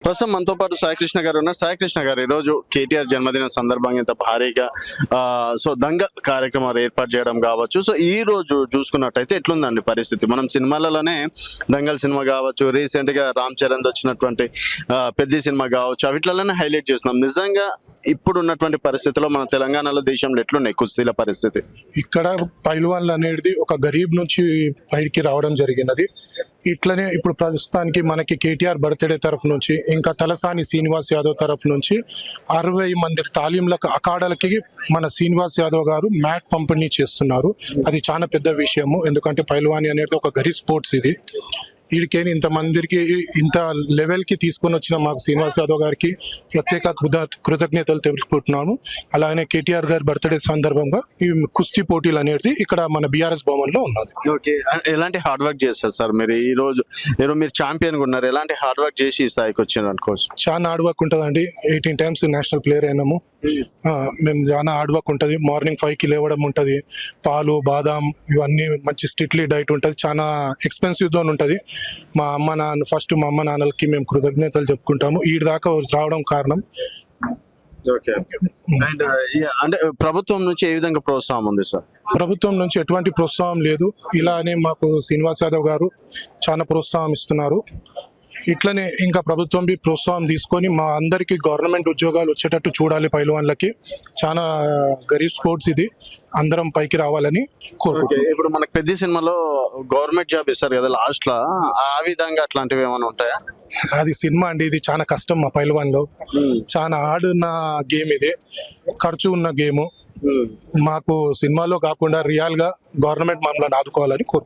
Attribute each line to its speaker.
Speaker 1: ప్రస్తుతం మనతో పాటు సాయికృష్ణ గారు ఉన్నారు. సాయికృష్ణ గారు, ఈరోజు కేటీఆర్ జన్మదినం సందర్భంగా ఇంత భారీగా సో దంగల్ కార్యక్రమాలు ఏర్పాటు చేయడం కావచ్చు. సో ఈ రోజు చూసుకున్నట్టయితే ఎట్లుందండి పరిస్థితి? మనం సినిమాలలోనే దంగల్ సినిమా కావచ్చు, రీసెంట్ గా రామ్ చరణ్ వచ్చినటువంటి పెద్ద సినిమా కావచ్చు, అవిట్లలోనే హైలైట్ చేస్తున్నాం. నిజంగా ఇప్పుడు ఉన్నటువంటి పరిస్థితిలో మన తెలంగాణలో దేశంలో ఎట్లున్నాయి కుస్తీల పరిస్థితి?
Speaker 2: ఇక్కడ పైల్వాన్లు అనేది ఒక గరీబ్ నుంచి పైకి రావడం జరిగినది. ఇట్లనే ఇప్పుడు ప్రస్తుతానికి మనకి కేటీఆర్ బర్త్డే తరఫు నుంచి, ఇంకా తలసాని శ్రీనివాస్ యాదవ్ తరఫు నుంచి 60 మంది తాలీంలకు అఖాడాలకి మన శ్రీనివాస్ యాదవ్ గారు మ్యాట్ పంపిణీ చేస్తున్నారు. అది చాలా పెద్ద విషయము, ఎందుకంటే పైల్వాని అనేది ఒక గరీబ్ స్పోర్ట్స్. ఇది వీడికేని ఇంతమందికి ఇంత లెవెల్కి తీసుకొని వచ్చిన మాకు శ్రీనివాస్ యాదవ్ గారికి ప్రత్యేక కృతజ్ఞతలు తెలుపుకుంటున్నాము. అలాగే కేటీఆర్ గారి బర్త్డే సందర్భంగా ఈ కుస్తీ పోటీలు అనేది ఇక్కడ మన బీఆర్ఎస్ భవన్లో ఉన్నది.
Speaker 1: ఓకే, ఎలాంటి హార్డ్ వర్క్ చేస్తారు సార్ మీరు? ఈ రోజు మీరు ఛాంపియన్ ఉన్నారు, ఎలాంటి హార్డ్ వర్క్ చేసి ఈ స్థాయికి వచ్చారు అనుకోవచ్చు?
Speaker 2: చాలా హార్డ్ వర్క్ ఉంటుందండి. 18 times నేషనల్ ప్లేయర్ అయినాము. మేము చాలా హార్డ్ వర్క్ ఉంటుంది. మార్నింగ్ 5కి లేవడం ఉంటుంది, పాలు బాదాం ఇవన్నీ మంచి స్ట్రిక్ట్లీ డైట్ ఉంటుంది. చాలా ఎక్స్పెన్సివ్ తో ఉంటుంది. మా అమ్మ నాన్నలకి మేము కృతజ్ఞతలు చెప్పుకుంటాము. ఈ దాకా రావడం కారణం.
Speaker 1: ఓకే, అండ్ అంటే ప్రభుత్వం నుంచి ఏ విధంగా ప్రోత్సాహం ఉంది సార్?
Speaker 2: ప్రభుత్వం నుంచి ఎటువంటి ప్రోత్సాహం లేదు. ఇలానే మాకు శ్రీనివాస్ యాదవ్ గారు చాలా ప్రోత్సాహం ఇస్తున్నారు. ఇట్లనే ఇంకా ప్రభుత్వం ప్రోత్సాహం తీసుకొని మా అందరికి గవర్నమెంట్ ఉద్యోగాలు వచ్చేటట్టు చూడాలి. పైల్వాన్లకి చాలా గరీబ్ స్పోర్ట్స్, ఇది అందరం పైకి రావాలని కోరుకుంటున్నాం.
Speaker 1: ఇప్పుడు మనకు పెద్ద సినిమాలో గవర్నమెంట్ జాబ్ ఇస్తారు కదా లాస్ట్ లో, ఆ విధంగా అట్లాంటివి ఏమైనా ఉంటాయా?
Speaker 2: అది సినిమా అండి, ఇది చాలా కష్టం. మా పైల్వాన్లో చాలా హార్డ్ ఉన్న గేమ్, ఇది ఖర్చు ఉన్న గేమ్. మాకు సినిమాలో కాకుండా రియల్ గా గవర్నమెంట్ మమ్మల్ని ఆదుకోవాలని కోరుకుంటున్నాం.